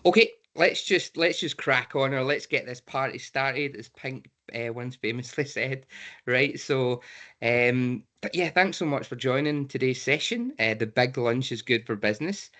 Okay, let's just crack on, or let's get this party started, as Pink once famously said, right? So, but yeah, thanks so much for joining today's session. The big lunch is good for business.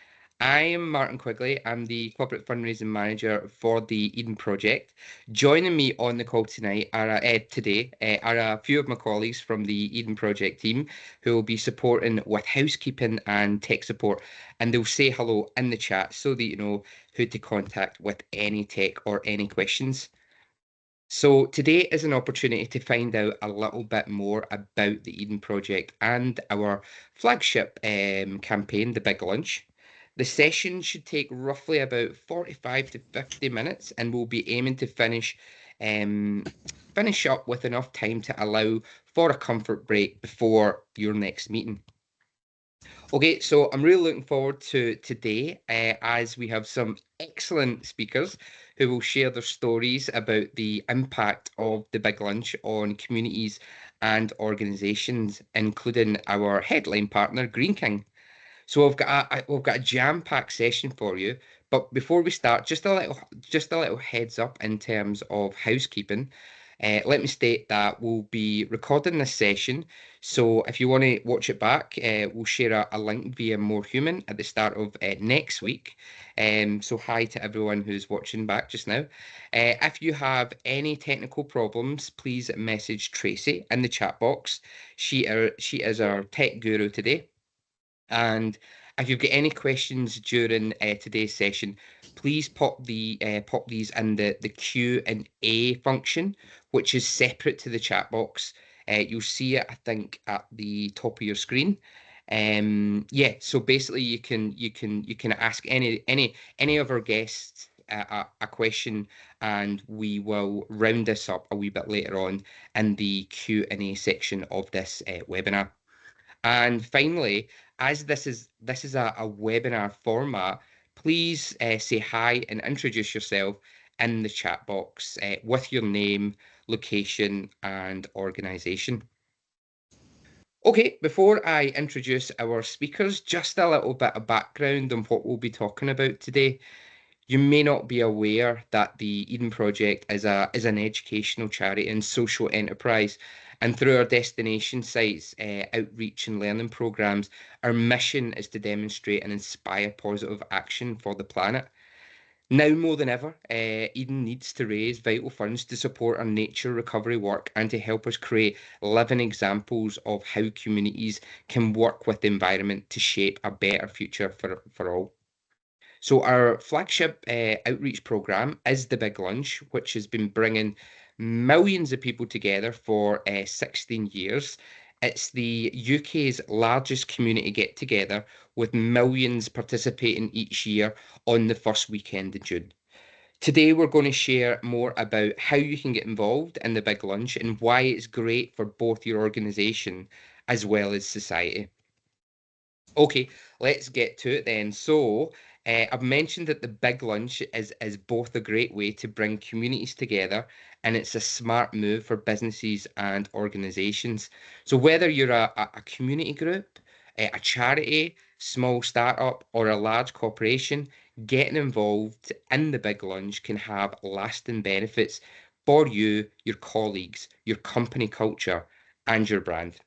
I am Martin Quigley. I'm the corporate fundraising manager for the Eden Project. Joining me on the call tonight are a few of my colleagues from the Eden Project team who will be supporting with housekeeping and tech support, and they'll say hello in the chat so that you know who to contact with any tech or any questions. So today is an opportunity to find out a little bit more about the Eden Project and our flagship campaign, the Big Lunch. The session should take roughly about 45 to 50 minutes, and we'll be aiming to finish up with enough time to allow for a comfort break before your next meeting. Okay, so I'm really looking forward to today as we have some excellent speakers who will share their stories about the impact of the Big Lunch on communities and organisations, including our headline partner, Green King. So we've got a jam-packed session for you. But before we start, just a little heads up in terms of housekeeping. Let me state that we'll be recording this session. So if you want to watch it back, we'll share a link via More Human at the start of next week. So hi to everyone who's watching back just now. If you have any technical problems, please message Tracy in the chat box. She is our tech guru today. And if you've got any questions during today's session, please pop these in the Q&A function, which is separate to the chat box. You'll see it, I think, at the top of your screen. Yeah, so basically you can ask any of our guests a question, and we will round this up a wee bit later on in the Q&A section of this webinar. And finally, as this is a webinar format, please say hi and introduce yourself in the chat box with your name, location, and organization. Okay, before I introduce our speakers, just a little bit of background on what we'll be talking about today. You may not be aware that the Eden Project is an educational charity and social enterprise. And through our destination sites, outreach and learning programs, our mission is to demonstrate and inspire positive action for the planet. Now more than ever, Eden needs to raise vital funds to support our nature recovery work and to help us create living examples of how communities can work with the environment to shape a better future for all. So our flagship outreach program is the Big Lunch, which has been bringing millions of people together for 16 years. It's the UK's largest community get-together, with millions participating each year on the first weekend in June. Today, we're going to share more about how you can get involved in the Big Lunch and why it's great for both your organisation as well as society. Okay, let's get to it then. So, I've mentioned that the Big Lunch is both a great way to bring communities together, and it's a smart move for businesses and organisations. So whether you're a community group, a charity, small startup, or a large corporation, getting involved in the Big Lunch can have lasting benefits for you, your colleagues, your company culture, and your brand.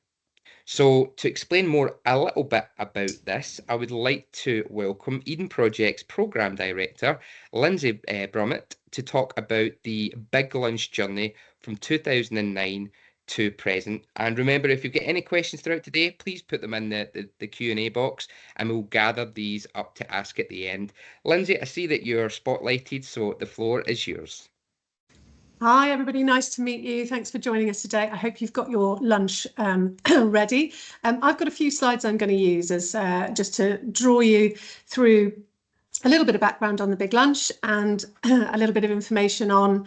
So, to explain a little bit about this, I would like to welcome Eden Project's Programme Director, Lindsay Brummett, to talk about the Big Lunch journey from 2009 to present. And remember, if you've got any questions throughout today, please put them in the Q&A box, and we'll gather these up to ask at the end. Lindsay, I see that you're spotlighted, so the floor is yours. Hi, everybody. Nice to meet you. Thanks for joining us today. I hope you've got your lunch ready. I've got a few slides I'm going to use as just to draw you through a little bit of background on the Big Lunch and a little bit of information on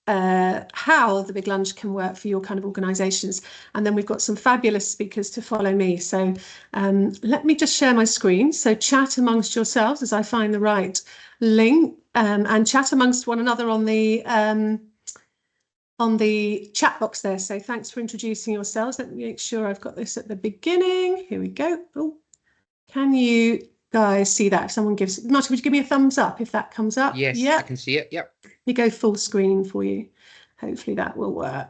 how the Big Lunch can work for your kind of organisations. And then we've got some fabulous speakers to follow me. So let me just share my screen. So chat amongst yourselves as I find the right link, and chat amongst one another on the chat box there. So thanks for introducing yourselves. Let me make sure I've got this at the beginning. Here we go. Oh, can you guys see that? If someone gives, Martin, would you give me a thumbs up if that comes up? Yes, Yep. I can see it. Yep. Let me go full screen for you. Hopefully that will work.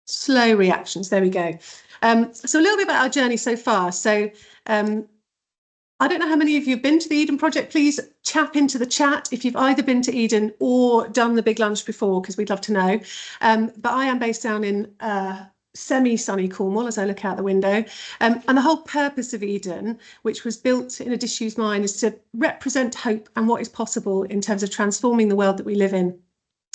Slow reactions. There we go. So a little bit about our journey so far. So I don't know how many of you have been to the Eden Project. Please tap into the chat if you've either been to Eden or done the big lunch before, because we'd love to know. But I am based down in semi-sunny Cornwall as I look out the window. And the whole purpose of Eden, which was built in a disused mine, is to represent hope and what is possible in terms of transforming the world that we live in.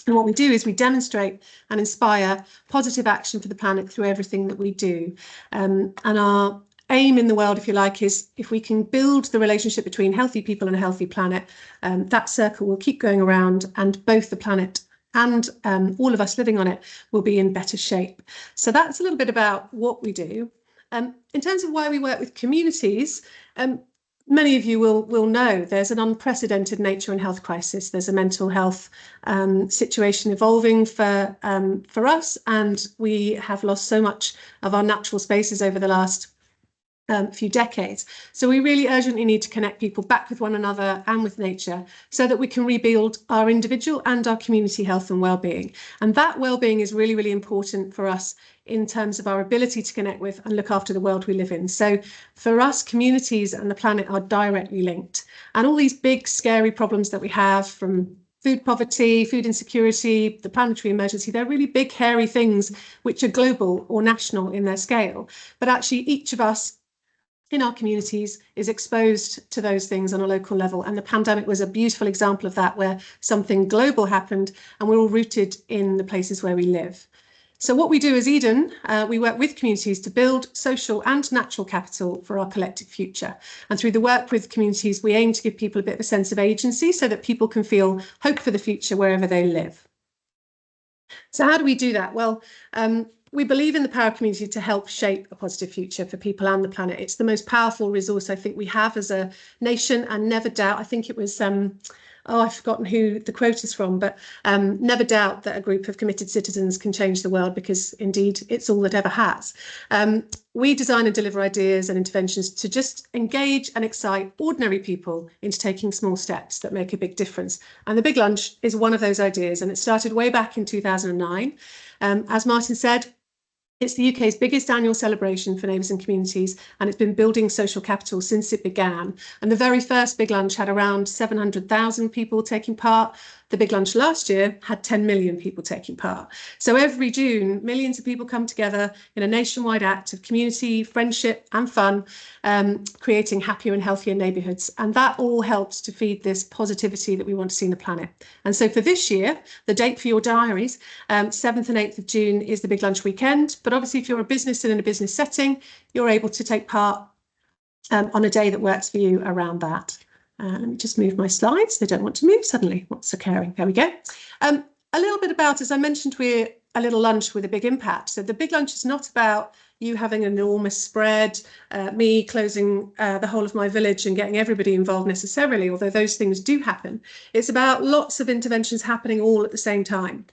And what we do is we demonstrate and inspire positive action for the planet through everything that we do. And our aim in the world, if you like, is if we can build the relationship between healthy people and a healthy planet, that circle will keep going around, and both the planet and all of us living on it will be in better shape. So that's a little bit about what we do. In terms of why we work with communities, many of you will know there's an unprecedented nature and health crisis. There's a mental health situation evolving for us, and we have lost so much of our natural spaces over the last few decades. So we really urgently need to connect people back with one another and with nature so that we can rebuild our individual and our community health and well-being. And that well-being is really, really important for us in terms of our ability to connect with and look after the world we live in. So for us, communities and the planet are directly linked. And all these big, scary problems that we have, from food poverty, food insecurity, the planetary emergency, they're really big, hairy things which are global or national in their scale. But actually, each of us in our communities is exposed to those things on a local level. And the pandemic was a beautiful example of that, where something global happened and we're all rooted in the places where we live. So what we do as Eden, we work with communities to build social and natural capital for our collective future. And through the work with communities, we aim to give people a bit of a sense of agency so that people can feel hope for the future wherever they live. So how do we do that? Well, we believe in the power of community to help shape a positive future for people and the planet. It's the most powerful resource I think we have as a nation, and never doubt, I think it was, I've forgotten who the quote is from, but never doubt that a group of committed citizens can change the world, because indeed it's all that ever has. We design and deliver ideas and interventions to just engage and excite ordinary people into taking small steps that make a big difference. And the Big Lunch is one of those ideas, and it started way back in 2009. As Martin said, it's the UK's biggest annual celebration for neighbours and communities, and it's been building social capital since it began. And the very first Big Lunch had around 700,000 people taking part. The Big Lunch last year had 10 million people taking part. So every June, millions of people come together in a nationwide act of community, friendship and fun, creating happier and healthier neighbourhoods. And that all helps to feed this positivity that we want to see in the planet. And so for this year, the date for your diaries, 7th and 8th of June is the Big Lunch weekend. But obviously, if you're a business and in a business setting, you're able to take part on a day that works for you around that. Let me just move my slides. They don't want to move suddenly. What's occurring? There we go. A little bit about, as I mentioned, we're a little lunch with a big impact. So the Big Lunch is not about you having an enormous spread, me closing the whole of my village and getting everybody involved necessarily, although those things do happen. It's about lots of interventions happening all at the same time.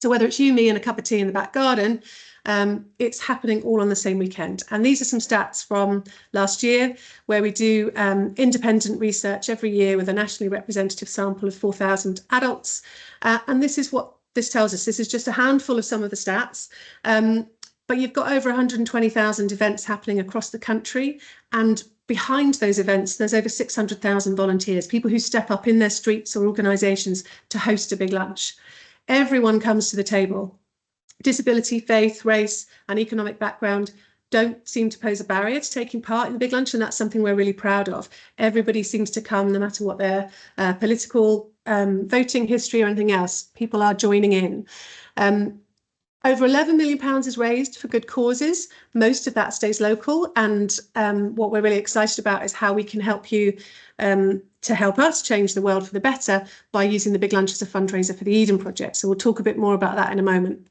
So whether it's you, me, and a cup of tea in the back garden, it's happening all on the same weekend. And these are some stats from last year, where we do independent research every year with a nationally representative sample of 4,000 adults. And this is what this tells us. This is just a handful of some of the stats. But you've got over 120,000 events happening across the country. And behind those events, there's over 600,000 volunteers, people who step up in their streets or organisations to host a Big Lunch. Everyone comes to the table. Disability, faith, race and economic background don't seem to pose a barrier to taking part in the Big Lunch, and that's something we're really proud of. Everybody seems to come, no matter what their political voting history or anything else. People are joining in. Over £11 million is raised for good causes. Most of that stays local, and what we're really excited about is how we can help you to help us change the world for the better by using the Big Lunch as a fundraiser for the Eden Project. So we'll talk a bit more about that in a moment.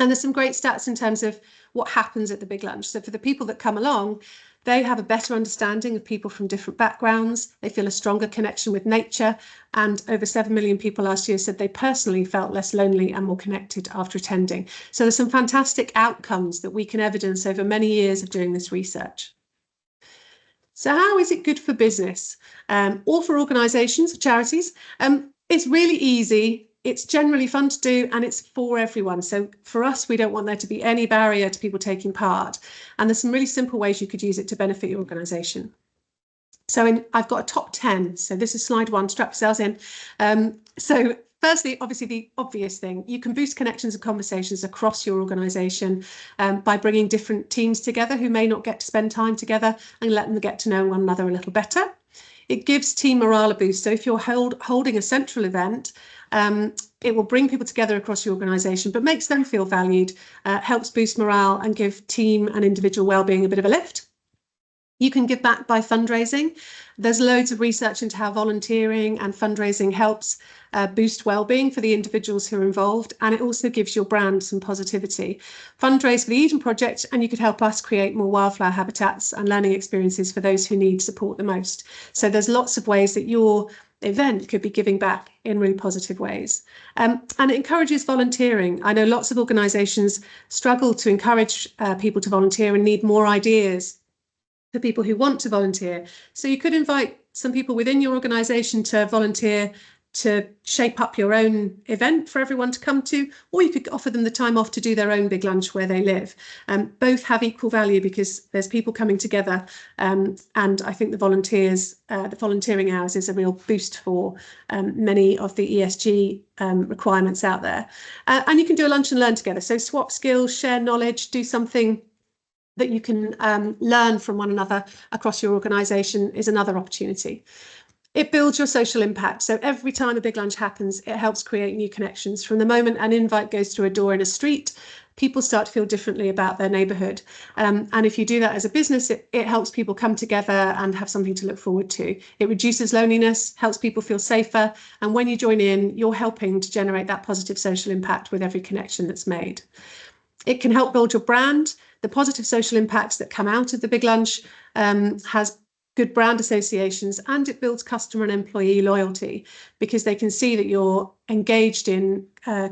And there's some great stats in terms of what happens at the Big Lunch. So for the people that come along, they have a better understanding of people from different backgrounds. They feel a stronger connection with nature. And over 7 million people last year said they personally felt less lonely and more connected after attending. So there's some fantastic outcomes that we can evidence over many years of doing this research. So how is it good for business or for organisations, charities? It's really easy. It's generally fun to do, and it's for everyone. So for us, we don't want there to be any barrier to people taking part. And there's some really simple ways you could use it to benefit your organisation. So I've got a top 10. So this is slide 1, strap yourselves in. So firstly, obviously the obvious thing, you can boost connections and conversations across your organisation by bringing different teams together who may not get to spend time together and letting them get to know one another a little better. It gives team morale a boost. So if you're holding a central event, it will bring people together across your organisation, but makes them feel valued, helps boost morale and give team and individual wellbeing a bit of a lift. You can give back by fundraising. There's loads of research into how volunteering and fundraising helps boost wellbeing for the individuals who are involved, and it also gives your brand some positivity. Fundraise for the Eden Project, and you could help us create more wildflower habitats and learning experiences for those who need support the most. So there's lots of ways that your event could be giving back in really positive ways. And it encourages volunteering. I know lots of organisations struggle to encourage people to volunteer and need more ideas for people who want to volunteer. So you could invite some people within your organisation to volunteer to shape up your own event for everyone to come to, or you could offer them the time off to do their own big lunch where they live. Both have equal value because there's people coming together, and I think the volunteering hours is a real boost for many of the ESG requirements out there. And you can do a lunch and learn together. So swap skills, share knowledge, do something that you can learn from one another across your organisation is another opportunity. It builds your social impact. So every time a big lunch happens, it helps create new connections. From the moment an invite goes through a door in a street, people start to feel differently about their neighbourhood. And if you do that as a business, it helps people come together and have something to look forward to. It reduces loneliness, helps people feel safer. And when you join in, you're helping to generate that positive social impact with every connection that's made. It can help build your brand. The positive social impacts that come out of the big lunch has good brand associations, and it builds customer and employee loyalty because they can see that you're engaged in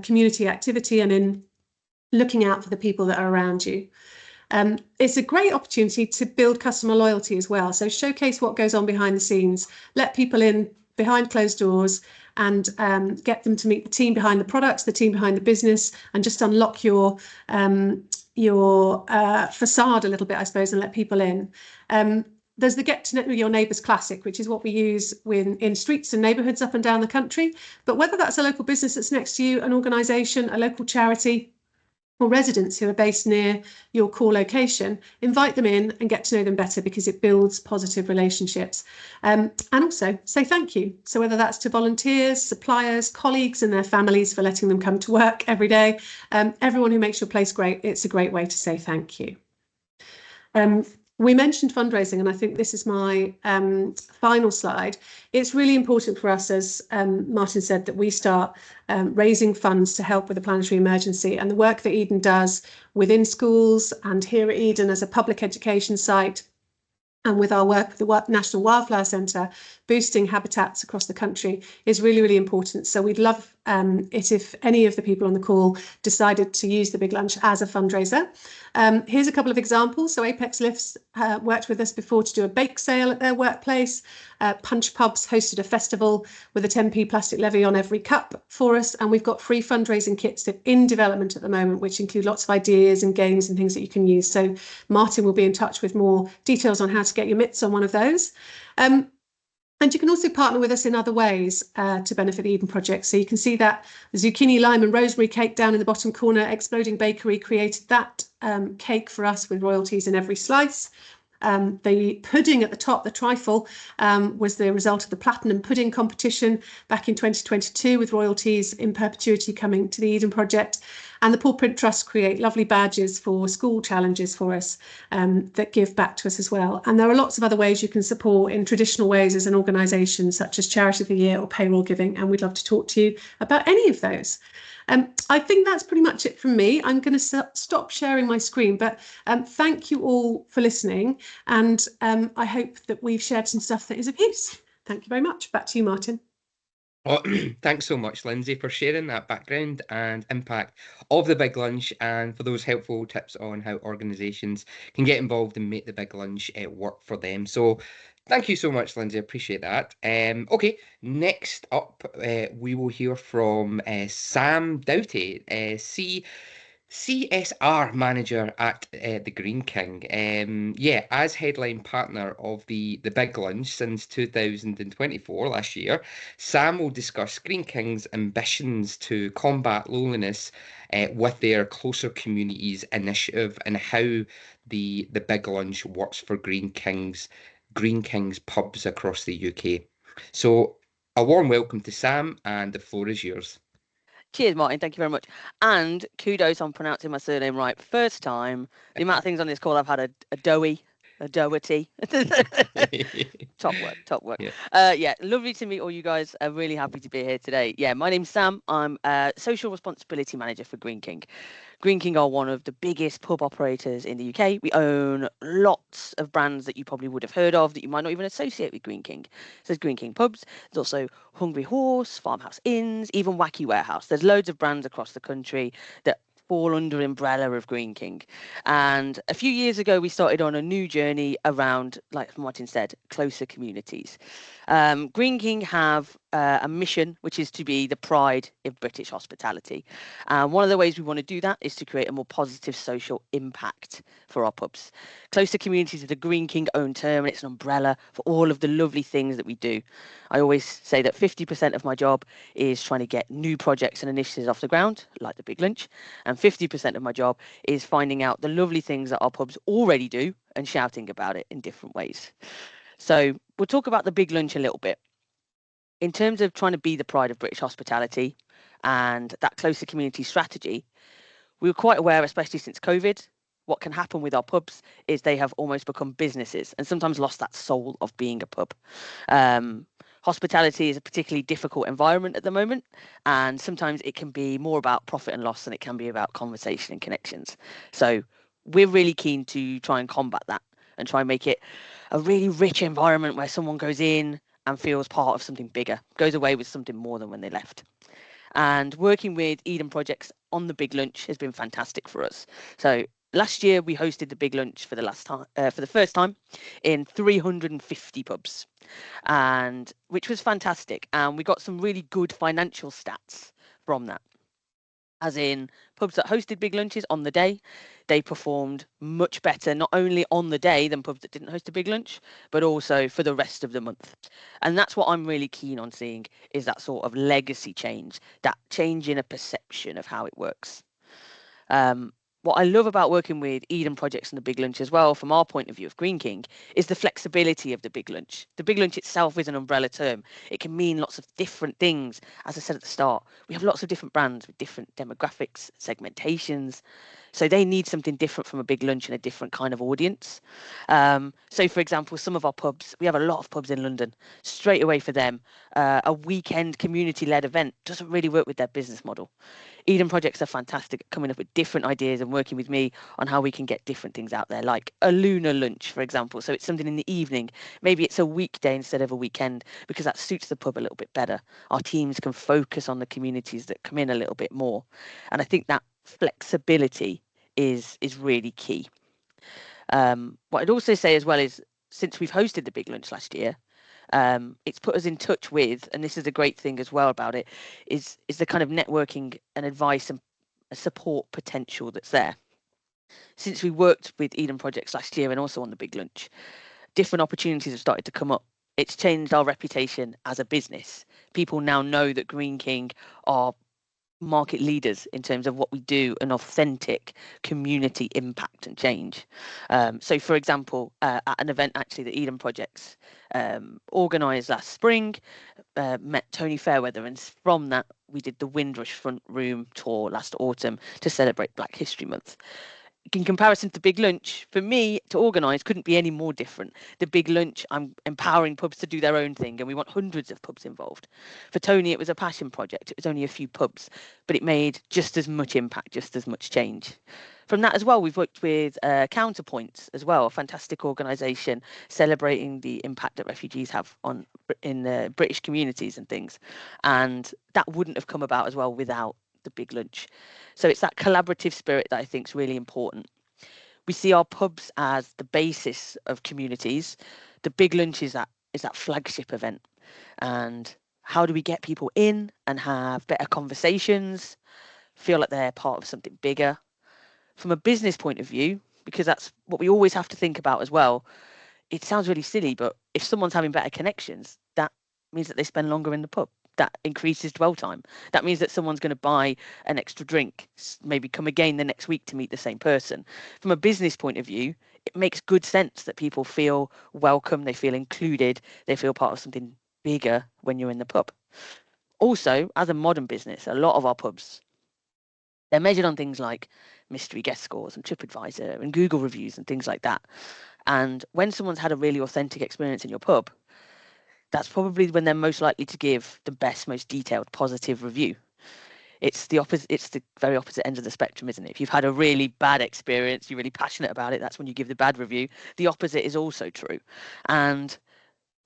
community activity and in looking out for the people that are around you. It's a great opportunity to build customer loyalty as well. So showcase what goes on behind the scenes, let people in behind closed doors and get them to meet the team behind the products, the team behind the business, and just unlock your facade a little bit, I suppose, and let people in. There's the Get to Know Your Neighbours Classic, which is what we use in streets and neighbourhoods up and down the country. But whether that's a local business that's next to you, an organisation, a local charity, or residents who are based near your core location, invite them in and get to know them better because it builds positive relationships. And also say thank you. So whether that's to volunteers, suppliers, colleagues and their families for letting them come to work every day, everyone who makes your place great, it's a great way to say thank you. We mentioned fundraising, and I think this is my final slide. It's really important for us, as Martin said, that we start raising funds to help with the planetary emergency, and the work that Eden does within schools and here at Eden as a public education site, and with our work, the National Wildflower Centre, boosting habitats across the country is really, really important. So we'd love it if any of the people on the call decided to use the Big Lunch as a fundraiser. Here's a couple of examples. So Apex Lifts worked with us before to do a bake sale at their workplace. Punch Pubs hosted a festival with a 10p plastic levy on every cup for us. And we've got free fundraising kits in development at the moment, which include lots of ideas and games and things that you can use. So Martin will be in touch with more details on how to get your mitts on one of those. And you can also partner with us in other ways to benefit the Eden Project. So you can see that the zucchini, lime and rosemary cake down in the bottom corner. Exploding Bakery created that cake for us with royalties in every slice. The pudding at the top, the trifle, was the result of the Platinum Pudding competition back in 2022 with royalties in perpetuity coming to the Eden Project. And the Paw Print Trust create lovely badges for school challenges for us that give back to us as well. And there are lots of other ways you can support in traditional ways as an organisation, such as Charity of the Year or payroll giving. And we'd love to talk to you about any of those. I think that's pretty much it from me. I'm going to stop sharing my screen, but thank you all for listening. And I hope that we've shared some stuff that is of use. Thank you very much. Back to you, Martin. Oh, thanks so much, Lindsay, for sharing that background and impact of the Big Lunch and for those helpful tips on how organisations can get involved and make the Big Lunch work for them. So, thank you so much, Lindsay. I appreciate that. Okay, next up, we will hear from Sam Doughty, CSR manager at the Green King. Yeah, as headline partner of the Big Lunch since 2024, last year, Sam will discuss Green King's ambitions to combat loneliness with their Closer Communities initiative and how the Big Lunch works for Green King's pubs across the UK. So, a warm welcome to Sam, and the floor is yours. Cheers, Martin. Thank you very much. And kudos on pronouncing my surname right first time. The amount of things on this call I've had a dougherty. Top work, top work. Yeah, lovely to meet all you guys. I'm really happy to be here today. Yeah, my name's Sam. I'm a social responsibility manager for Green King. Green King are one of the biggest pub operators in the UK. We own lots of brands that you probably would have heard of that you might not even associate with Green King. So there's Green King pubs. There's also Hungry Horse, Farmhouse Inns, even Wacky Warehouse. There's loads of brands across the country that fall under umbrella of Green King. And a few years ago, we started on a new journey around, like Martin said, closer communities. Green King have a mission, which is to be the pride of British hospitality. One of the ways we want to do that is to create a more positive social impact for our pubs. Closer communities is a Green King owned term, and it's an umbrella for all of the lovely things that we do. I always say that 50% of my job is trying to get new projects and initiatives off the ground, like the Big Lunch, and 50% of my job is finding out the lovely things that our pubs already do and shouting about it in different ways. So we'll talk about the Big Lunch a little bit. In terms of trying to be the pride of British hospitality and that closer community strategy, we were quite aware, especially since COVID, what can happen with our pubs is they have almost become businesses and sometimes lost that soul of being a pub. Hospitality is a particularly difficult environment at the moment, and sometimes it can be more about profit and loss than it can be about conversation and connections. So we're really keen to try and combat that and try and make it a really rich environment where someone goes in and feels part of something bigger, goes away with something more than when they left. And working with Eden Projects on the Big Lunch has been fantastic for us. So last year we hosted the Big Lunch for the first time in 350 pubs, and which was fantastic. And we got some really good financial stats from that. As in, pubs that hosted Big Lunches on the day, they performed much better, not only on the day than pubs that didn't host a Big Lunch, but also for the rest of the month. And that's what I'm really keen on seeing, is that sort of legacy change, that change in a perception of how it works. What I love about working with Eden Projects and the Big Lunch as well, from our point of view of Green King, is the flexibility of the Big Lunch. The Big Lunch itself is an umbrella term. It can mean lots of different things. As I said at the start, we have lots of different brands with different demographics, segmentations. So they need something different from a Big Lunch and a different kind of audience. So, for example, some of our pubs, we have a lot of pubs in London. Straight away for them, a weekend community-led event doesn't really work with their business model. Eden Projects are fantastic at coming up with different ideas and working with me on how we can get different things out there, like a lunar lunch, for example. So it's something in the evening. Maybe it's a weekday instead of a weekend, because that suits the pub a little bit better. Our teams can focus on the communities that come in a little bit more. And I think that flexibility is really key. What I'd also say as well is, since we've hosted the Big Lunch last year, it's put us in touch with, and this is a great thing as well about it, is the kind of networking and advice and support potential that's there. Since we worked with Eden Projects last year and also on the Big Lunch, different opportunities have started to come up. It's changed our reputation as a business. People now know that Green King are market leaders in terms of what we do, an authentic community impact and change. So, for example, at an event actually that Eden Projects organised last spring, met Tony Fairweather, and from that we did the Windrush Front Room tour last autumn to celebrate Black History Month. in comparison to big lunch, for me to organise couldn't be any more different. The big lunch, I'm empowering pubs to do their own thing, and we want hundreds of pubs involved. For Tony, it was a passion project. It was only a few pubs, but it made just as much impact, just as much change. From that as well, we've worked with Counterpoints as well, a fantastic organisation celebrating the impact that refugees have in the British communities and things. And that wouldn't have come about as well without the big lunch. So it's that collaborative spirit that I think is really important. We see our pubs as the basis of communities. The big lunch is that flagship event. And how do we get people in and have better conversations, feel like they're part of something bigger? From a business point of view, because that's what we always have to think about as well, it sounds really silly, but if someone's having better connections, that means that they spend longer in the pub. That increases dwell time. That means that someone's going to buy an extra drink, maybe come again the next week to meet the same person. From a business point of view, it makes good sense that people feel welcome, they feel included, they feel part of something bigger when you're in the pub. Also, as a modern business, a lot of our pubs, they're measured on things like mystery guest scores and TripAdvisor and Google reviews and things like that. And when someone's had a really authentic experience in your pub, that's probably when they're most likely to give the best, most detailed, positive review. It's the opposite. It's the very opposite end of the spectrum, isn't it? If you've had a really bad experience, you're really passionate about it, that's when you give the bad review. The opposite is also true. And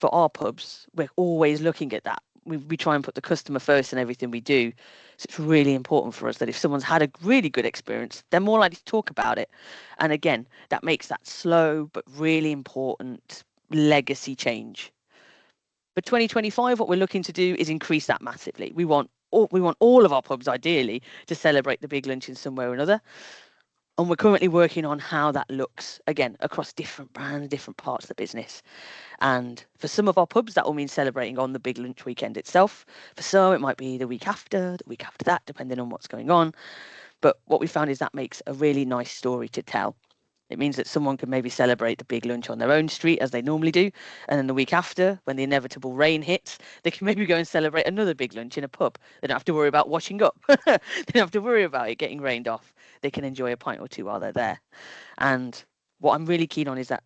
for our pubs, we're always looking at that. We try and put the customer first in everything we do. So it's really important for us that if someone's had a really good experience, they're more likely to talk about it. And again, that makes that slow but really important legacy change. For 2025, what we're looking to do is increase that massively. We want all of our pubs, ideally, to celebrate the big lunch in some way or another. And we're currently working on how that looks, again, across different brands, different parts of the business. And for some of our pubs, that will mean celebrating on the big lunch weekend itself. For some, it might be the week after that, depending on what's going on. But what we found is that makes a really nice story to tell. It means that someone can maybe celebrate the big lunch on their own street as they normally do. And then the week after, when the inevitable rain hits, they can maybe go and celebrate another big lunch in a pub. They don't have to worry about washing up. They don't have to worry about it getting rained off. They can enjoy a pint or two while they're there. And what I'm really keen on is that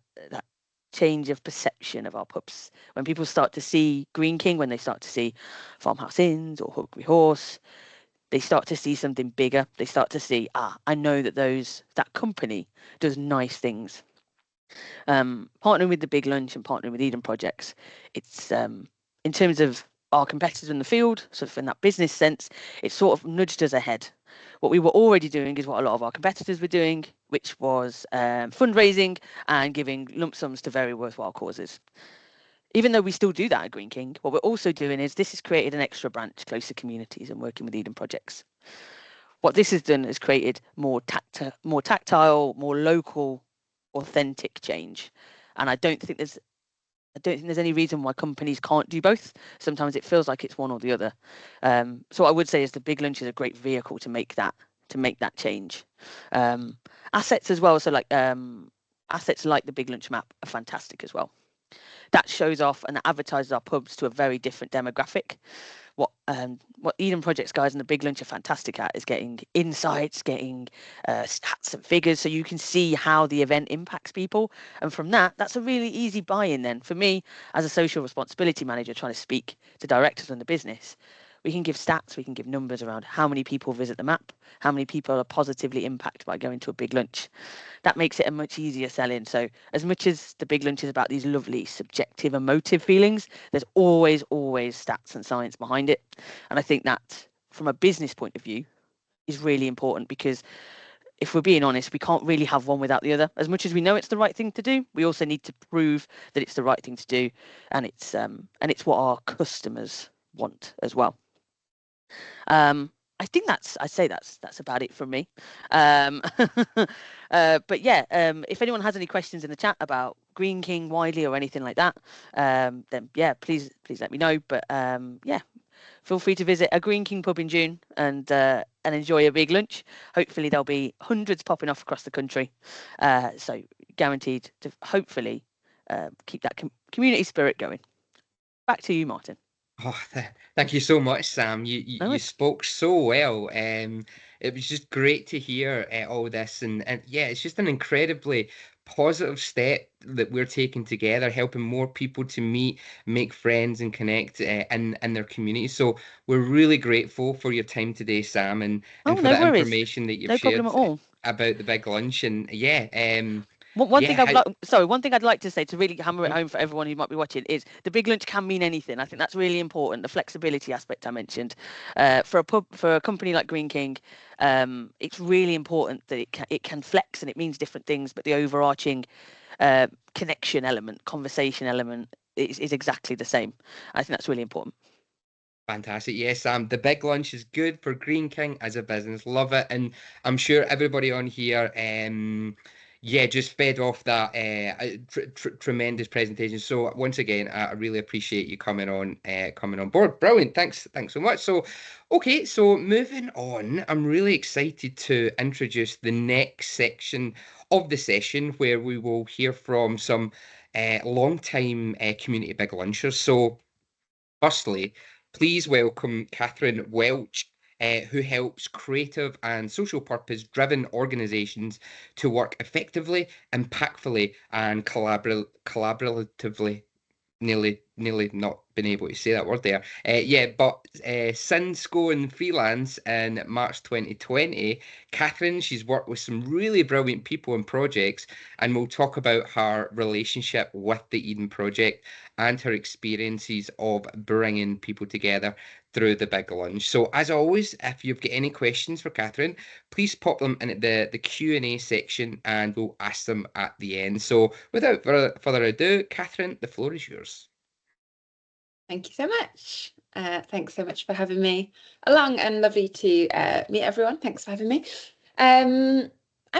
change of perception of our pubs. When people start to see Green King, when they start to see Farmhouse Inns or Hungry Horse, they start to see something bigger. They start to see, I know that that company does nice things. Partnering with the Big Lunch and partnering with Eden Projects, it's in terms of our competitors in the field, sort of in that business sense, it sort of nudged us ahead. What we were already doing is what a lot of our competitors were doing, which was fundraising and giving lump sums to very worthwhile causes. Even though we still do that at Green King, what we're also doing is this has created an extra branch close to communities and working with Eden Projects. What this has done is created more tactile, more local, authentic change. And I don't think there's any reason why companies can't do both. Sometimes it feels like it's one or the other. So what I would say is the Big Lunch is a great vehicle to make that change. Assets as well. So like assets like the Big Lunch map are fantastic as well. That shows off and advertises our pubs to a very different demographic. What Eden Projects guys and the Big Lunch are fantastic at is getting insights, getting stats and figures, so you can see how the event impacts people. And from that's a really easy buy-in then. For me, as a social responsibility manager trying to speak to directors in the business, we can give stats, we can give numbers around how many people visit the map, how many people are positively impacted by going to a Big Lunch. That makes it a much easier sell-in. So as much as the Big Lunch is about these lovely subjective emotive feelings, there's always stats and science behind it. And I think that from a business point of view is really important, because if we're being honest, we can't really have one without the other. As much as we know it's the right thing to do, we also need to prove that it's the right thing to do, and it's what our customers want as well. I think that's about it from me. But yeah, if anyone has any questions in the chat about Green King widely or anything like that, then yeah, please let me know. But yeah, feel free to visit a Green King pub in June and enjoy a big lunch. Hopefully there'll be hundreds popping off across the country. So guaranteed to hopefully keep that community spirit going. Back to you, Martin. Oh, thank you so much, Sam. You spoke so well. It was just great to hear all this, and yeah, it's just an incredibly positive step that we're taking together, helping more people to meet, make friends, and connect in their community. So we're really grateful for your time today, Sam, Oh, and for no that worries. information that you've No problem shared at all. about the big lunch. And yeah, One yeah, thing how, one thing I'd like to say to really hammer it home for everyone who might be watching is the big lunch can mean anything. I think that's really important. The flexibility aspect I mentioned, for a company like Green King, it's really important that it can flex and it means different things, but the overarching connection element, conversation element is exactly the same. I think that's really important. Fantastic. Yes, Sam. The big lunch is good for Green King as a business. Love it. And I'm sure everybody on here, yeah, just fed off that tremendous presentation. So once again, I really appreciate you coming on board. Brilliant. Thanks so much. So, okay, so moving on, I'm really excited to introduce the next section of the session where we will hear from some long-time community big lunchers. So, firstly, please welcome Catherine Welch, who helps creative and social purpose driven organisations to work effectively, impactfully, and collaboratively. Nearly not been able to say that word there. Yeah, but since going freelance in March 2020, Catherine, she's worked with some really brilliant people and projects, and we'll talk about her relationship with the Eden Project and her experiences of bringing people together through the big lunch. So, as always, if you've got any questions for Catherine, please pop them in the Q&A section and we'll ask them at the end. So, without further ado, Catherine, the floor is yours. Thank you so much. Thanks so much for having me along, and lovely to meet everyone. Thanks for having me. I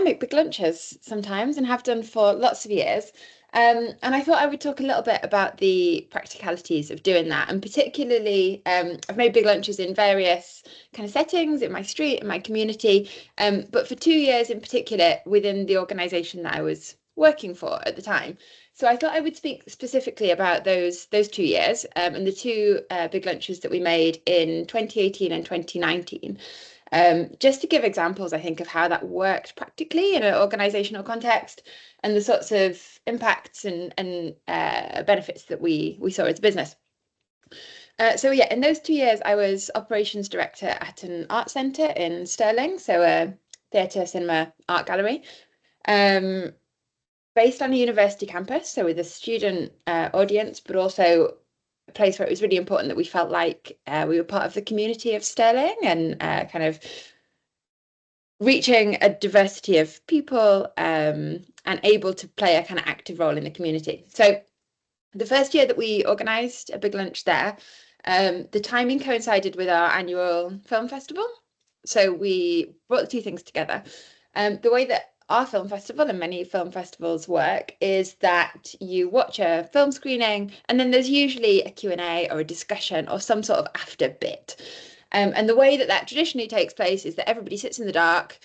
make big lunches sometimes and have done for lots of years. And I thought I would talk a little bit about the practicalities of doing that. And particularly, I've made big lunches in various kind of settings, in my street, in my community. But for 2 years in particular, within the organisation that I was working for at the time. So I thought I would speak specifically about those 2 years and the two big lunches that we made in 2018 and 2019. Just to give examples, I think, of how that worked practically in an organizational context and the sorts of impacts and benefits that we saw as a business. So yeah, in those 2 years, I was operations director at an art centre in Stirling, so a theatre, cinema, art gallery. Based on a university campus, so with a student audience, but also a place where it was really important that we felt like we were part of the community of Stirling and kind of reaching a diversity of people and able to play a kind of active role in the community. So the first year that we organised a big lunch there, the timing coincided with our annual film festival. So we brought the two things together. The way that our film festival and many film festivals work is that you watch a film screening and then there's usually a Q&A or a discussion or some sort of after bit. And the way that that traditionally takes place is that everybody sits in the dark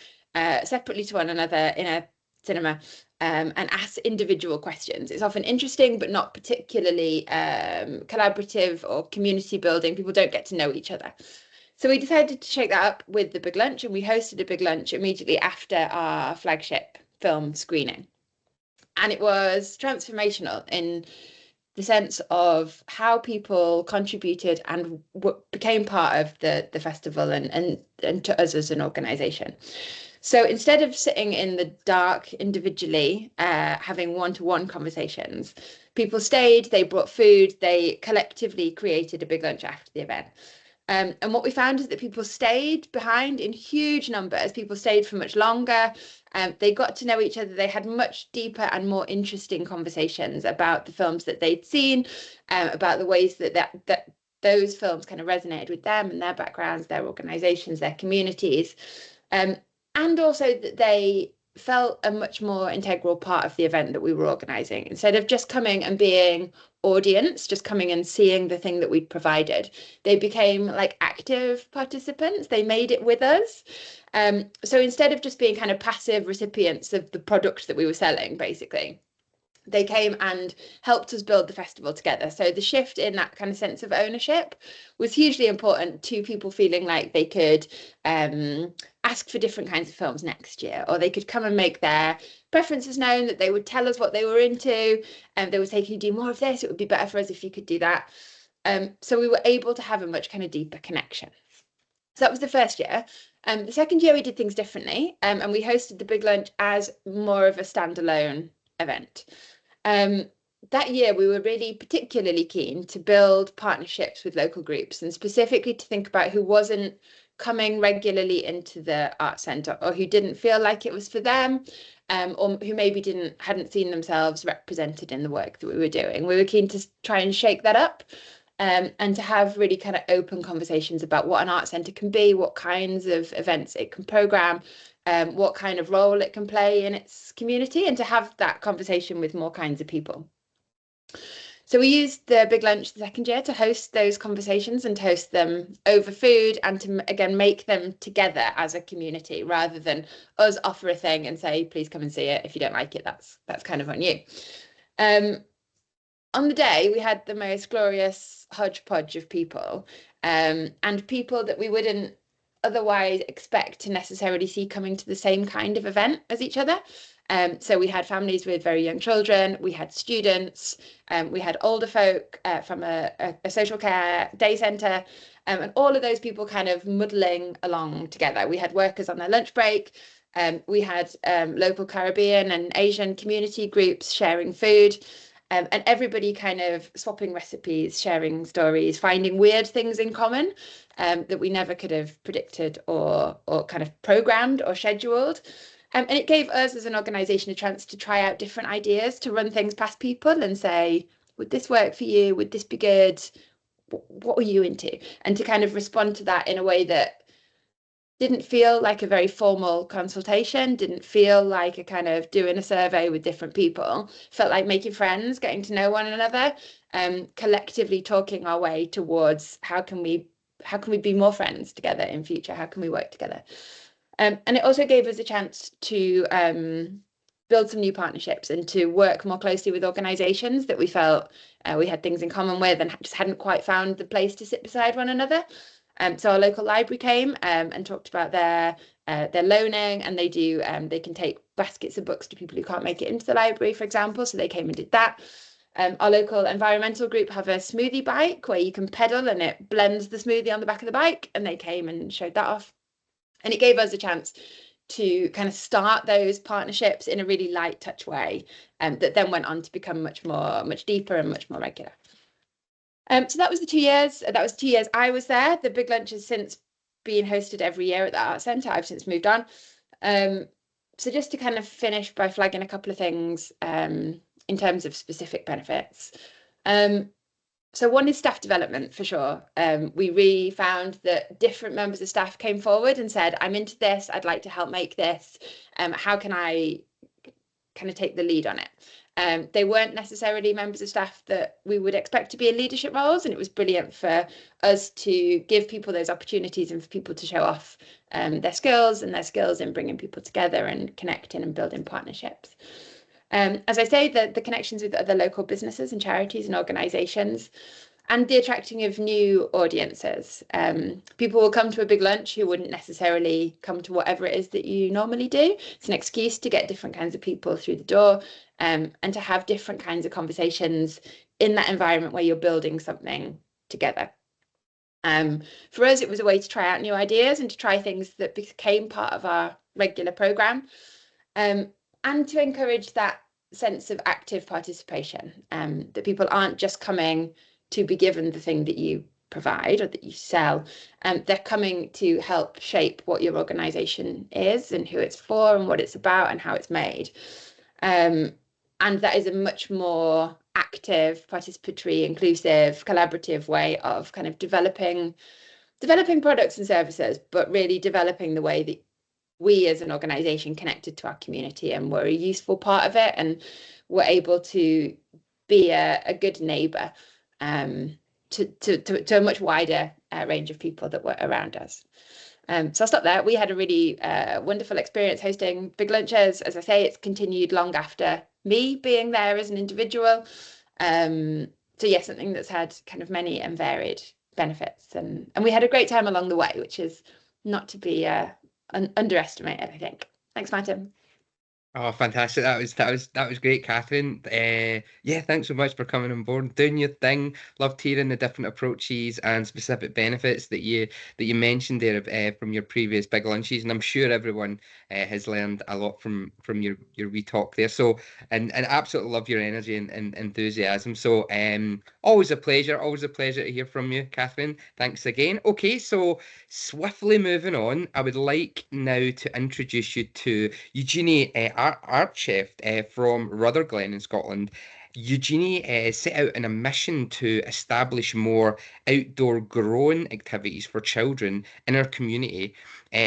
separately to one another in a cinema and asks individual questions. It's often interesting, but not particularly collaborative or community building. People don't get to know each other. So we decided to shake that up with the big lunch, and we hosted a big lunch immediately after our flagship film screening. And it was transformational in the sense of how people contributed and became part of the festival and to us as an organisation. So instead of sitting in the dark individually, having one-to-one conversations, people stayed, they brought food, they collectively created a big lunch after the event. And what we found is that people stayed behind in huge numbers. People stayed for much longer. They got to know each other. They had much deeper and more interesting conversations about the films that they'd seen, about the ways that those films kind of resonated with them and their backgrounds, their organisations, their communities. And also that they felt a much more integral part of the event that we were organising. Instead of just coming and being audience, just coming and seeing the thing that we'd provided, they became like active participants. They made it with us. So instead of just being kind of passive recipients of the product that we were selling, basically, they came and helped us build the festival together. So the shift in that kind of sense of ownership was hugely important to people feeling like they could ask for different kinds of films next year, or they could come and make their preferences known, that they would tell us what they were into, and they would say, can you do more of this? It would be better for us if you could do that. So we were able to have a much kind of deeper connection. So that was the first year. The second year we did things differently, and we hosted the Big Lunch as more of a standalone event. That year we were really particularly keen to build partnerships with local groups, and specifically to think about who wasn't coming regularly into the art centre, or who didn't feel like it was for them, or who maybe hadn't seen themselves represented in the work that we were doing. We were keen to try and shake that up, and to have really kind of open conversations about what an art centre can be, what kinds of events it can programme, what kind of role it can play in its community, and to have that conversation with more kinds of people. So we used the Big Lunch the second year to host those conversations, and to host them over food, and to, again, make them together as a community, rather than us offer a thing and say, please come and see it. If you don't like it, that's kind of on you. On the day, we had the most glorious hodgepodge of people, and people that we wouldn't otherwise expect to necessarily see coming to the same kind of event as each other. So we had families with very young children, we had students, we had older folk from a social care day centre, and all of those people kind of muddling along together. We had workers on their lunch break, we had local Caribbean and Asian community groups sharing food. And everybody kind of swapping recipes, sharing stories, finding weird things in common that we never could have predicted or kind of programmed or scheduled. And it gave us as an organisation a chance to try out different ideas, to run things past people and say, would this work for you? Would this be good? What were you into? And to kind of respond to that in a way that didn't feel like a very formal consultation, didn't feel like a kind of doing a survey with different people, felt like making friends, getting to know one another, collectively talking our way towards how can we be more friends together in future, how can we work together. And it also gave us a chance to build some new partnerships and to work more closely with organisations that we felt we had things in common with, and just hadn't quite found the place to sit beside one another. So our local library came and talked about their loaning, and they can take baskets of books to people who can't make it into the library, for example. So they came and did that. Our local environmental group have a smoothie bike where you can pedal and it blends the smoothie on the back of the bike, and they came and showed that off. And it gave us a chance to kind of start those partnerships in a really light touch way, that then went on to become much deeper and much more regular. So that was the 2 years. That was 2 years I was there. The Big Lunch has since been hosted every year at the Art Centre. I've since moved on. So just to kind of finish by flagging a couple of things in terms of specific benefits. So one is staff development, for sure. We really found that different members of staff came forward and said, I'm into this, I'd like to help make this. How can I kind of take the lead on it? They weren't necessarily members of staff that we would expect to be in leadership roles, and it was brilliant for us to give people those opportunities and for people to show off their skills in bringing people together and connecting and building partnerships. As I say, the connections with other local businesses and charities and organisations, and the attracting of new audiences. People will come to a Big Lunch who wouldn't necessarily come to whatever it is that you normally do. It's an excuse to get different kinds of people through the door, and to have different kinds of conversations in that environment where you're building something together. For us, it was a way to try out new ideas and to try things that became part of our regular programme, and to encourage that sense of active participation, that people aren't just coming to be given the thing that you provide or that you sell. They're coming to help shape what your organisation is and who it's for and what it's about and how it's made. And that is a much more active, participatory, inclusive, collaborative way of kind of developing products and services, but really developing the way that we as an organisation connected to our community and were a useful part of it, and were able to be a good neighbour to a much wider range of people that were around us. So I'll stop there. We had a really wonderful experience hosting big lunches. As I say, it's continued long after me being there as an individual. So yeah, something that's had kind of many and varied benefits, and we had a great time along the way, which is not to be underestimated, I think. Thanks, Martin. Oh, fantastic! That was great, Catherine. Yeah, thanks so much for coming on board, doing your thing. Loved hearing the different approaches and specific benefits that you mentioned there from your previous big lunches, and I'm sure everyone has learned a lot from your wee talk there. So, and absolutely love your energy and enthusiasm. So, always a pleasure to hear from you, Catherine. Thanks again. Okay, so swiftly moving on, I would like now to introduce you to Eugenie, art chef from Rutherglen in Scotland. Eugenie set out on a mission to establish more outdoor growing activities for children in her community.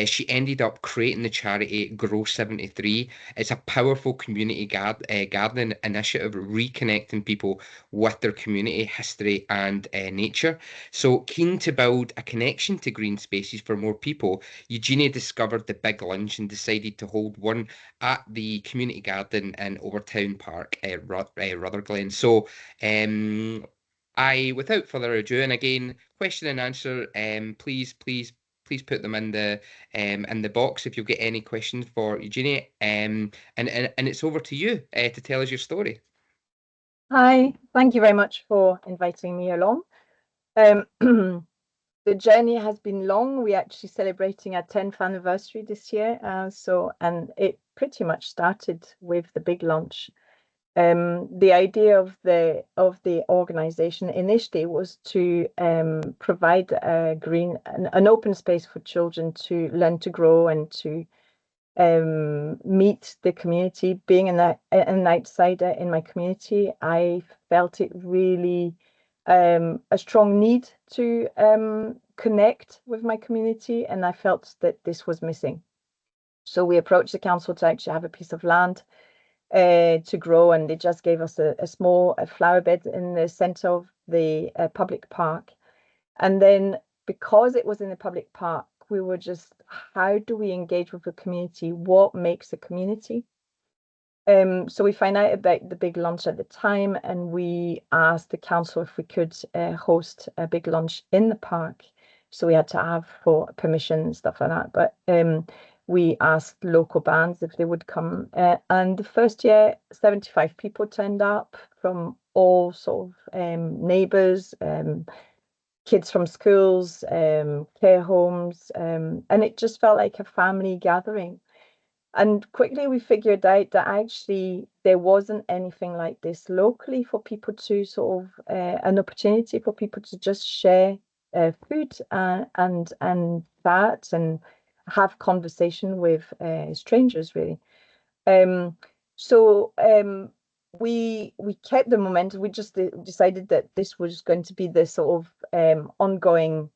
She ended up creating the charity Grow 73. It's a powerful community gardening initiative, reconnecting people with their community history and nature. So, keen to build a connection to green spaces for more people, Eugenie discovered the big lunch and decided to hold one at the community garden in Overtown Park, Rutherglen. So, without further ado, and again, question and answer, please put them in the box if you've got any questions for Eugenie. And it's over to you to tell us your story. Hi, thank you very much for inviting me along. The journey has been long. We're actually celebrating our 10th anniversary this year. And it pretty much started with the big launch. The idea of the organization initially was to provide an open space for children to learn to grow and to meet the community. Being an outsider in my community, I felt it really a strong need to connect with my community, and I felt that this was missing. So we approached the council to actually have a piece of land to grow, and they just gave us a small flower bed in the center of the public park. And then, because it was in the public park, we were just, how do we engage with the community? What makes a community? So we found out about the big lunch at the time, and we asked the council if we could host a big lunch in the park. So we had to have for permission and stuff like that. But we asked local bands if they would come. And the first year, 75 people turned up from all sort of neighbours, kids from schools, care homes, and it just felt like a family gathering. And quickly we figured out that actually there wasn't anything like this locally for people to sort of an opportunity for people to just share food and chat and have conversation with strangers, really. So we kept the momentum. We just decided that this was going to be the sort of ongoing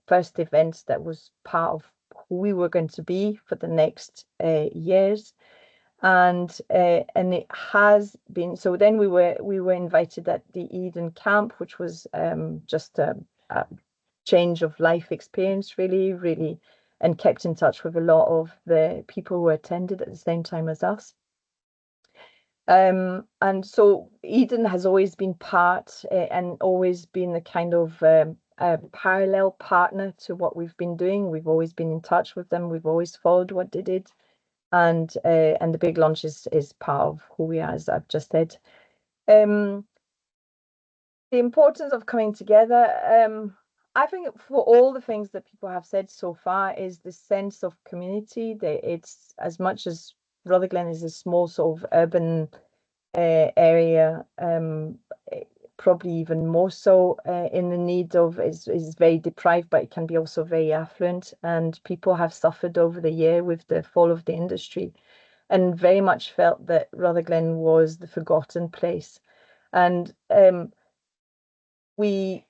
first event that was part of who we were going to be for the next years, and it has been. So then we were invited at the Eden camp, which was just a change of life experience, really, and kept in touch with a lot of the people who attended at the same time as us. And so Eden has always been part and always been the kind of a parallel partner to what we've been doing. We've always been in touch with them. We've always followed what they did, and the big launch is part of who we are, as I've just said. The importance of coming together, I think, for all the things that people have said so far, is the sense of community. That it's, as much as Rutherglen is a small sort of urban area, probably even more so in the need of, is very deprived, but it can be also very affluent, and people have suffered over the year with the fall of the industry, and very much felt that Rutherglen was the forgotten place. And we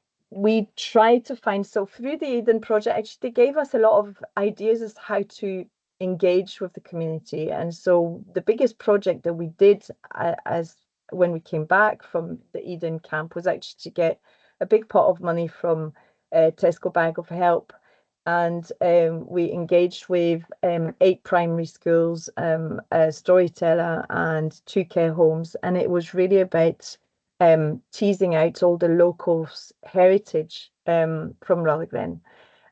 tried to find, so through the Eden project, actually they gave us a lot of ideas as to how to engage with the community. And so the biggest project that we did as when we came back from the Eden camp was actually to get a big pot of money from Tesco Bag of Help. And we engaged with 8 primary schools, a storyteller and 2 care homes. And it was really about teasing out all the local heritage from Rutherglen.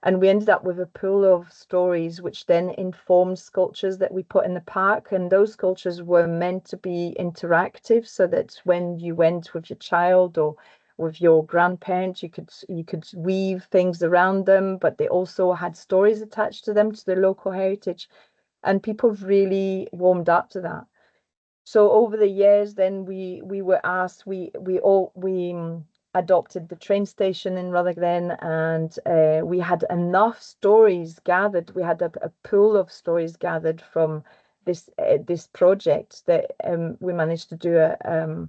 And we ended up with a pool of stories which then informed sculptures that we put in the park. And those sculptures were meant to be interactive, so that when you went with your child or with your grandparents, you could weave things around them, but they also had stories attached to them, to the local heritage. And people really warmed up to that. So over the years, then we were asked, we adopted the train station in Rutherglen, and we had enough stories gathered. We had a pool of stories gathered from this project that we managed to do a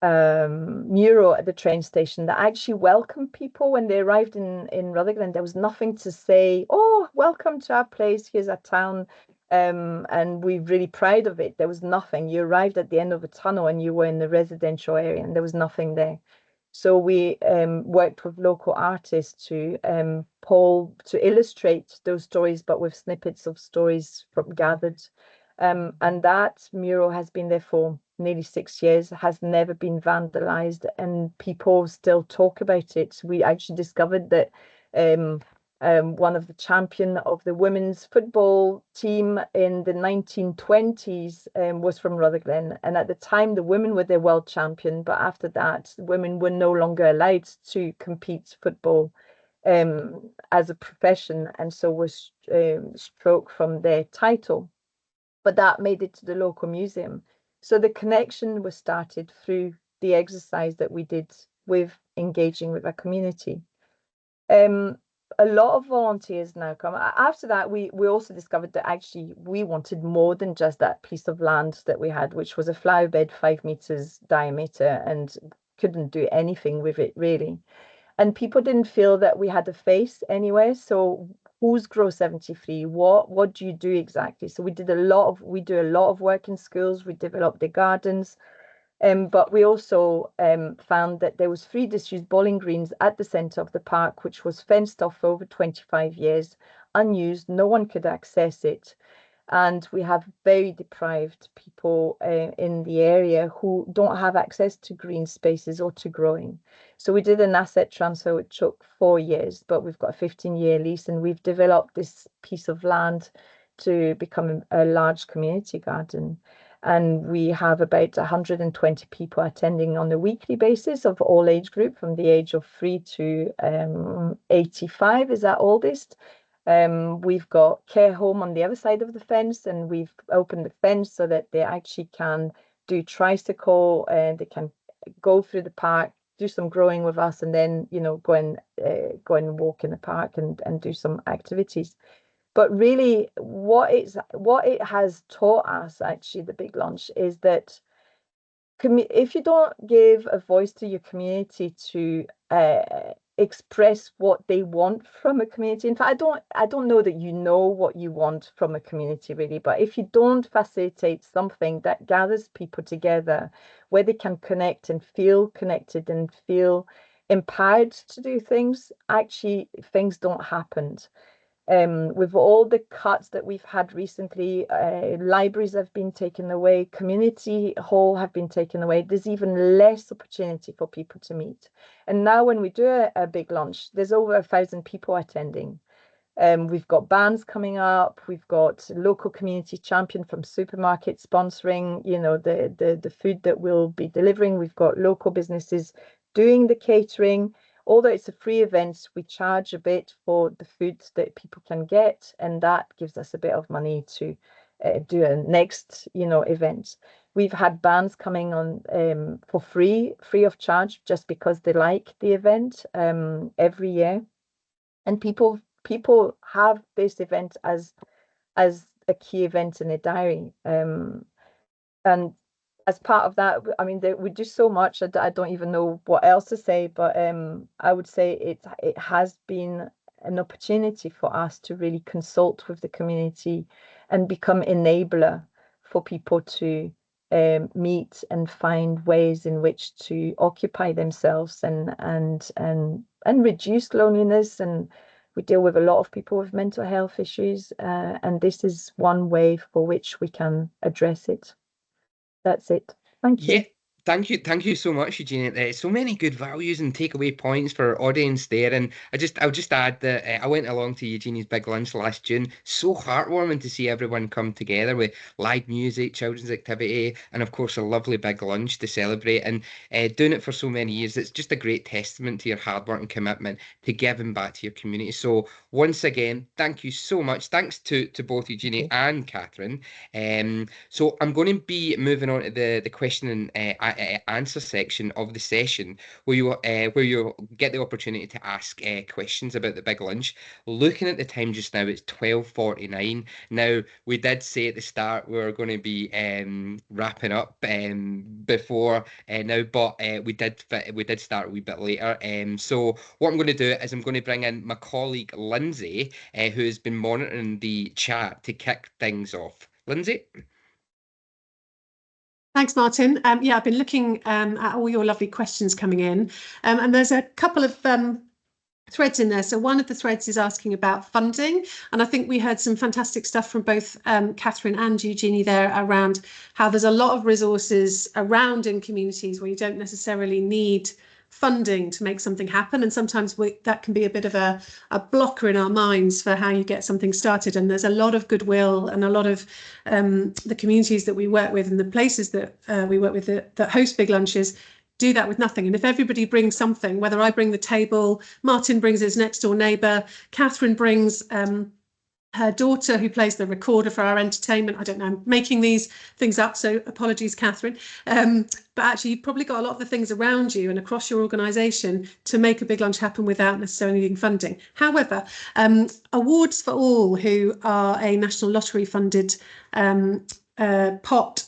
mural at the train station that actually welcomed people when they arrived in Rutherglen. There was nothing to say, oh, welcome to our place, here's our town, and we're really proud of it. There was nothing. You arrived at the end of a tunnel and you were in the residential area and there was nothing there. So we worked with local artists to illustrate those stories, but with snippets of stories from gathered. And that mural has been there for nearly 6 years, has never been vandalized, and people still talk about it. We actually discovered that one of the champion of the women's football team in the 1920s was from Rutherglen. And at the time, the women were the world champion. But after that, women were no longer allowed to compete football as a profession. And so was struck from their title. But that made it to the local museum. So the connection was started through the exercise that we did with engaging with our community. A lot of volunteers now come. After that, we also discovered that actually we wanted more than just that piece of land that we had, which was a flower bed 5 meters diameter, and couldn't do anything with it really. And people didn't feel that we had a face anywhere. So who's Grow 73? What do you do exactly? So we do a lot of work in schools. We developed the gardens. But we also found that there was 3 disused bowling greens at the centre of the park, which was fenced off for over 25 years, unused. No one could access it. And we have very deprived people in the area who don't have access to green spaces or to growing. So we did an asset transfer, which took 4 years, but we've got a 15-year lease, and we've developed this piece of land to become a large community garden. And we have about 120 people attending on a weekly basis of all age group, from the age of 3 to 85 is our oldest. We've got care home on the other side of the fence, and we've opened the fence so that they actually can do tricycle, and they can go through the park, do some growing with us, and then go and walk in the park and do some activities. But really, what it has taught us, actually, the Big Lunch, is that if you don't give a voice to your community to express what they want from a community. In fact, I don't know that you know what you want from a community really, but if you don't facilitate something that gathers people together where they can connect and feel connected and feel empowered to do things, actually things don't happen. With all the cuts that we've had recently, libraries have been taken away, community hall have been taken away. There's even less opportunity for people to meet. And now when we do a Big Lunch, there's over 1,000 people attending. We've got bands coming up. We've got local community champion from supermarkets sponsoring, the food that we'll be delivering. We've got local businesses doing the catering. Although it's a free event, we charge a bit for the food that people can get, and that gives us a bit of money to do a next, event. We've had bands coming on for free of charge, just because they like the event every year, and people have this event as a key event in their diary, and as part of that, I mean, we do so much. I don't even know what else to say, but I would say it has been an opportunity for us to really consult with the community and become enabler for people to meet and find ways in which to occupy themselves and reduce loneliness. And we deal with a lot of people with mental health issues, and this is one way for which we can address it. That's it. Thank you. Yeah, thank you so much, Eugenia. So many good values and takeaway points for our audience there. And I'll just add that I went along to Eugenia's big lunch last June. So heartwarming to see everyone come together with live music, children's activity, and of course a lovely big lunch to celebrate. And doing it for so many years, it's just a great testament to your hard work and commitment to giving back to your community. So once again, thank you so much. Thanks to both Eugenia and Catherine. So I'm going to be moving on to the question and answer section of the session, where you'll get the opportunity to ask questions about the big lunch. Looking at the time just now, it's 12:49. Now, we did say at the start we were going to be wrapping up before now, but we did start a wee bit later. So what I'm going to do is I'm going to bring in my colleague Lindsay, who has been monitoring the chat, to kick things off. Lindsay? Thanks, Martin. Yeah, I've been looking at all your lovely questions coming in, and there's a couple of threads in there. So one of the threads is asking about funding, and I think we heard some fantastic stuff from both Catherine and Eugenie there around how there's a lot of resources around in communities where you don't necessarily need funding to make something happen, and sometimes that can be a bit of a blocker in our minds for how you get something started. And there's a lot of goodwill, and a lot of the communities that we work with and the places that we work with that host big lunches do that with nothing. And if everybody brings something, whether I bring the table, Martin brings his next door neighbour, Catherine brings her daughter who plays the recorder for our entertainment. I don't know, I'm making these things up, so apologies, Catherine. But actually, you've probably got a lot of the things around you and across your organisation to make a big lunch happen without necessarily needing funding. However, Awards for All, who are a National Lottery funded pot,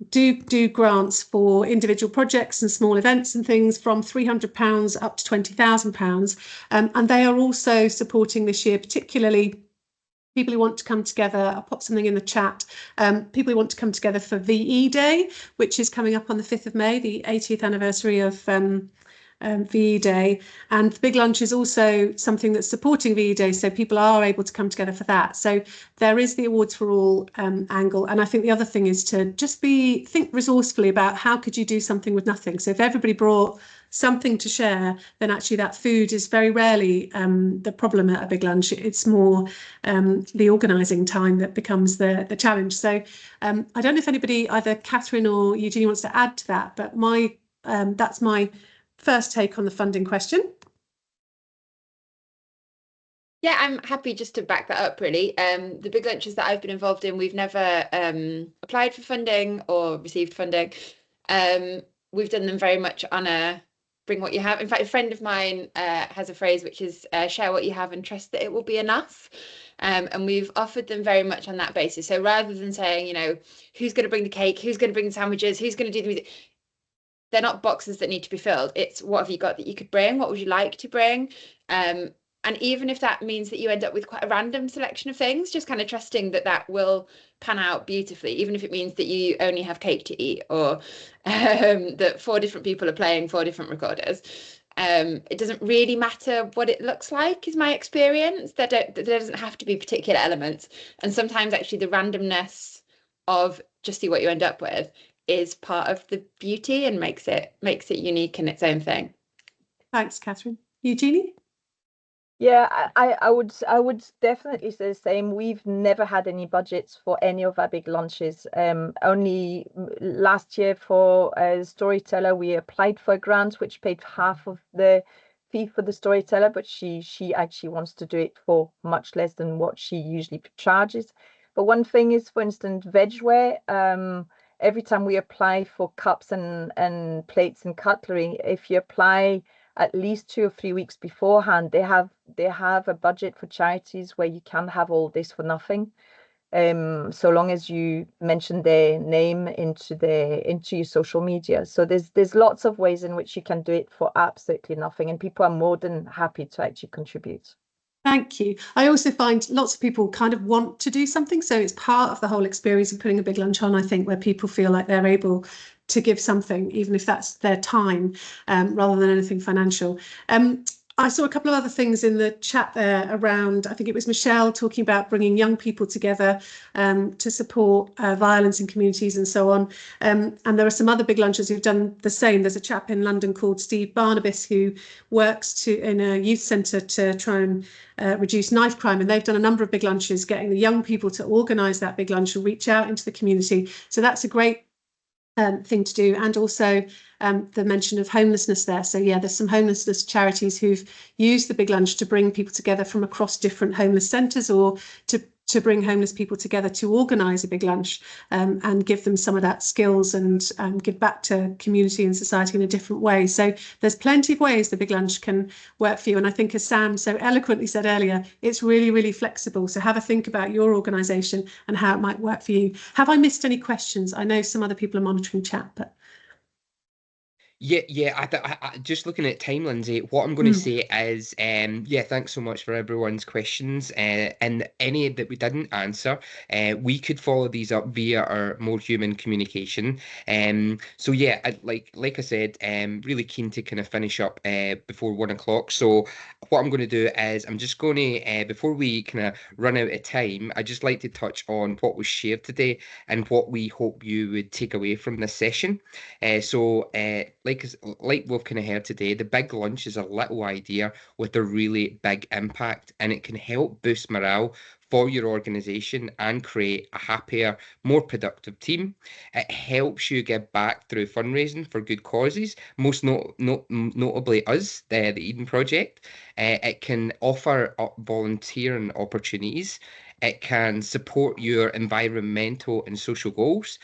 do grants for individual projects and small events and things from £300 up to £20,000. And they are also supporting this year, particularly people who want to come together. I'll pop something in the chat. People who want to come together for VE Day, which is coming up on the 5th of May, the 80th anniversary of VE Day. And the big lunch is also something that's supporting VE Day, so people are able to come together for that. So there is the Awards for All angle. And I think the other thing is to just think resourcefully about how could you do something with nothing. So if everybody brought something to share, then actually that food is very rarely the problem at a big lunch. It's more the organising time that becomes the challenge. So I don't know if anybody, either Catherine or Eugenie, wants to add to that, but that's my first take on the funding question. Yeah, I'm happy just to back that up, really. The big lunches that I've been involved in, we've never applied for funding or received funding. We've done them very much on a bring what you have. In fact, a friend of mine has a phrase which is share what you have and trust that it will be enough. And we've offered them very much on that basis. So rather than saying, you know, who's going to bring the cake, who's going to bring the sandwiches, who's going to do the music, they're not boxes that need to be filled. It's what have you got that you could bring? What would you like to bring? And even if that means that you end up with quite a random selection of things, just kind of trusting that that will pan out beautifully, even if it means that you only have cake to eat, or that 4 different people are playing 4 different recorders. It doesn't really matter what it looks like, is my experience. There doesn't have to be particular elements. And sometimes actually the randomness of just see what you end up with is part of the beauty and makes it unique in its own thing. Thanks, Catherine. Eugenie? Yeah, I would definitely say the same. We've never had any budgets for any of our big lunches. Only last year for a storyteller, we applied for a grant which paid half of the fee for the storyteller, but she actually wants to do it for much less than what she usually charges. But one thing is, for instance, vegware. Every time we apply for cups and plates and cutlery, if you apply at least 2 or 3 weeks beforehand, they have a budget for charities where you can have all this for nothing, so long as you mention their name into your social media. So there's lots of ways in which you can do it for absolutely nothing, and people are more than happy to actually contribute. Thank you. I also find lots of people kind of want to do something. So it's part of the whole experience of putting a big lunch on, I think, where people feel like they're able to give something, even if that's their time, rather than anything financial. I saw a couple of other things in the chat there around, I think it was Michelle talking about bringing young people together to support violence in communities and so on. And there are some other big lunches who've done the same. There's a chap in London called Steve Barnabas who works in a youth centre to try and reduce knife crime. And they've done a number of big lunches, getting the young people to organise that big lunch and reach out into the community. So that's a great thing to do. And also the mention of homelessness there. So yeah, there's some homelessness charities who've used the big lunch to bring people together from across different homeless centres, or to bring homeless people together to organise a big lunch and give them some of that skills and give back to community and society in a different way. So there's plenty of ways the big lunch can work for you. And I think, as Sam so eloquently said earlier, it's really, really flexible. So have a think about your organisation and how it might work for you. Have I missed any questions? I know some other people are monitoring chat, but... Yeah. I just looking at time, Lindsay, what I'm going to say is, yeah, thanks so much for everyone's questions. And any that we didn't answer, we could follow these up via our More Human communication. So yeah, like I said, really keen to kind of finish up before 1 o'clock. So what I'm going to do is I'm just going to, before we kind of run out of time, I just like to touch on what was shared today and what we hope you would take away from this session. So like we've kind of heard today, the big lunch is a little idea with a really big impact, and it can help boost morale for your organization and create a happier, more productive team. It helps you give back through fundraising for good causes, most notably us, the Eden Project. It can offer up volunteering opportunities. It can support your environmental and social goals.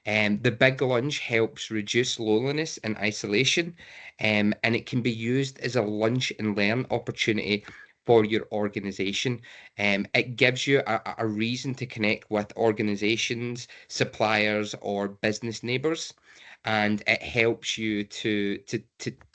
The big lunch helps reduce loneliness and isolation, and it can be used as a lunch and learn opportunity for your organization. It gives you a reason to connect with organizations, suppliers, or business neighbors, and it helps you to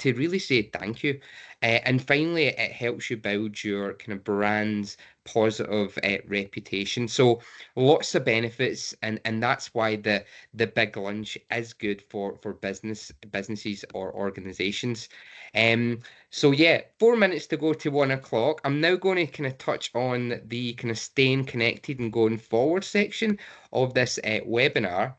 really say thank you. And finally, it helps you build your kind of brand's positive reputation. So lots of benefits, and that's why the big lunch is good for businesses or organizations. So yeah, 4 minutes to go to 1 o'clock. I'm now going to kind of touch on the kind of staying connected and going forward section of this webinar.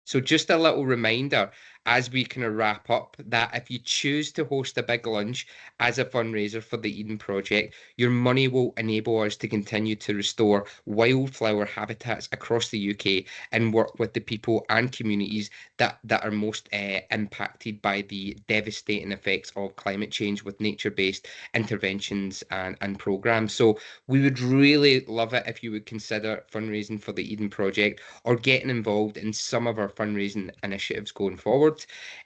So just a little reminder as we kind of wrap up that if you choose to host a big lunch as a fundraiser for the Eden Project, your money will enable us to continue to restore wildflower habitats across the UK and work with the people and communities that are most impacted by the devastating effects of climate change with nature-based interventions and programs. So we would really love it if you would consider fundraising for the Eden Project or getting involved in some of our fundraising initiatives going forward.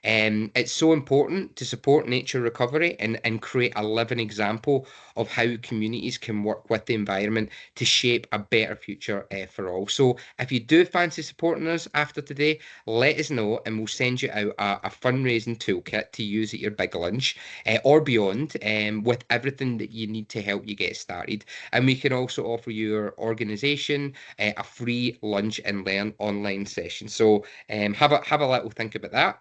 It's so important to support nature recovery and create a living example of how communities can work with the environment to shape a better future for all. So if you do fancy supporting us after today, let us know and we'll send you out a fundraising toolkit to use at your big lunch or beyond, with everything that you need to help you get started. And we can also offer your organisation a free lunch and learn online session. So have a little think about that.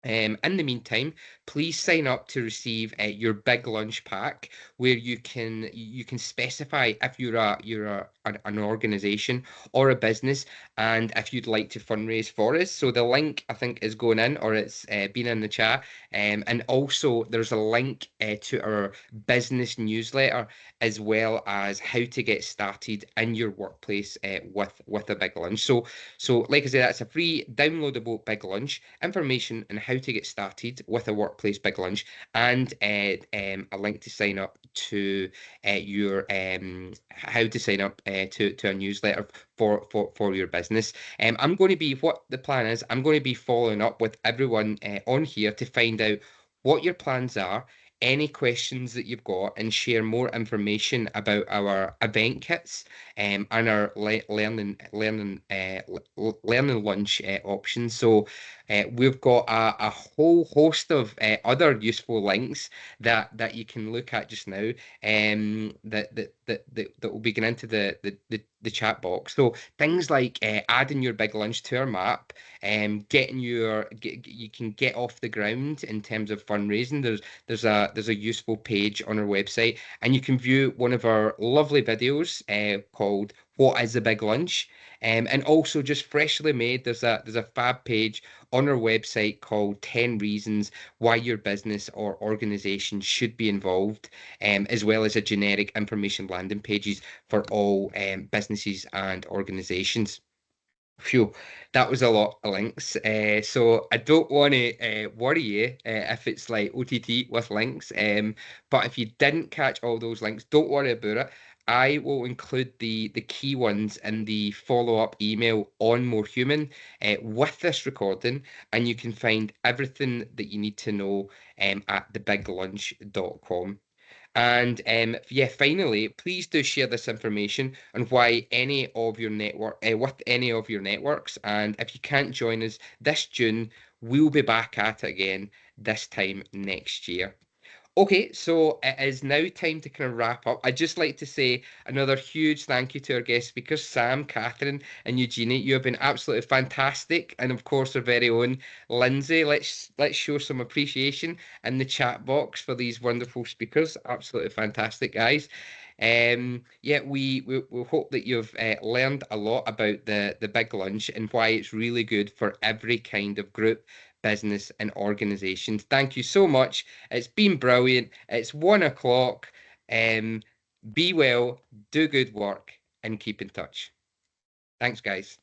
In the meantime, please sign up to receive your big lunch pack, where you can specify if you're an organization or a business, and if you'd like to fundraise for us. So the link, I think, is going in, or it's been in the chat, and also there's a link to our business newsletter, as well as how to get started in your workplace with a big lunch. So like I said, that's a free downloadable big lunch information on how to get started with a workplace big lunch, and a link to sign up to your how to sign up to a newsletter for your business. I'm going to be, what the plan is, I'm going to be following up with everyone on here to find out what your plans are, any questions that you've got and share more information about our event kits and our learning lunch options. So we've got a whole host of other useful links that you can look at just now, that will be going into the chat box. So things like adding your big lunch to our map, you can get off the ground in terms of fundraising. There's a useful page on our website, and you can view one of our lovely videos called "What is a Big Lunch?" And also just freshly made, there's a fab page on our website called 10 Reasons Why Your Business or Organization Should Be Involved, as well as a generic information landing pages for all businesses and organizations. Phew, that was a lot of links. So I don't want to worry you if it's like OTT with links. But if you didn't catch all those links, don't worry about it. I will include the key ones in the follow-up email on More Human with this recording, and you can find everything that you need to know at thebiglunch.com. And yeah, finally, please do share this information on why any of your network with any of your networks. And if you can't join us this June, we'll be back at it again this time next year. Okay, so it is now time to kind of wrap up. I'd just like to say another huge thank you to our guest speakers, Sam, Catherine, and Eugenie. You have been absolutely fantastic, and of course, our very own Lindsay. Let's show some appreciation in the chat box for these wonderful speakers. Absolutely fantastic, guys. Yeah, we hope that you've learned a lot about the big lunch and why it's really good for every kind of group, business, and organizations. Thank you so much. It's been brilliant. It's 1 o'clock. Be well, do good work, and keep in touch. Thanks, guys.